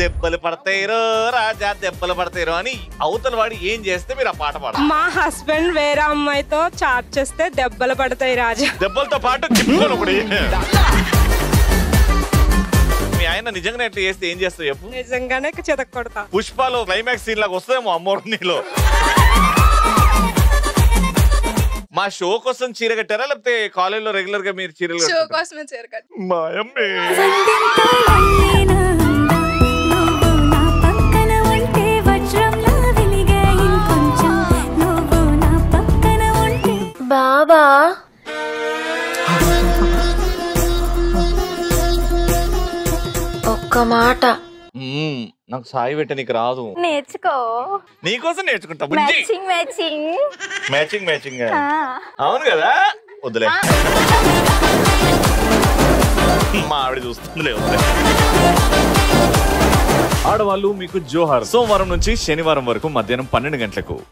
దెబ్బలు పడతాయిరో రాజా దెబ్బలు పడతాయిరో అని అవతల వాడు ఏం చేస్తే మీరు ఆ పాట పాడాలి. మా హస్బెండ్ వేరే అమ్మాయితో చాట్ చేస్తే దెబ్బలు పడతాయి రాజా. దెబ్బలతో పాటు గిప్పుకొని ఒకటి. మీ ఆయన నిజంగా ఎట్లా చేస్తే ఏం చేస్తావు చెప్పు? నిజంగానే చెతక్ కొడతా. పుష్పలో క్లైమాక్స్ సీన్ లాగా వస్తుందేమో అమ్మోర్నిలో. మా షో కోసం చీర కట్టారా లేకపోతే కాలేజ్ లో రెగ్యులర్ గా మీరు చీరలు? షో కోసమే చీర కట్టారు. మా అమ్మే బాబా ఒక్క మాట నాకు సాయి పెట్ట నీకు రాదు. నేర్చుకో. నీకోసం నేర్చుకుంటా. మ్యాచింగ్ మ్యాచింగ్ మ్యాచింగ్ మ్యాచింగ్ అవును కదా. వద్దులే మా ఆవిడ చూస్తుందిలే. ఆడవాళ్ళు మీకు జోహార్. సోమవారం నుంచి శనివారం వరకు మధ్యాహ్నం 12 గంటలకు.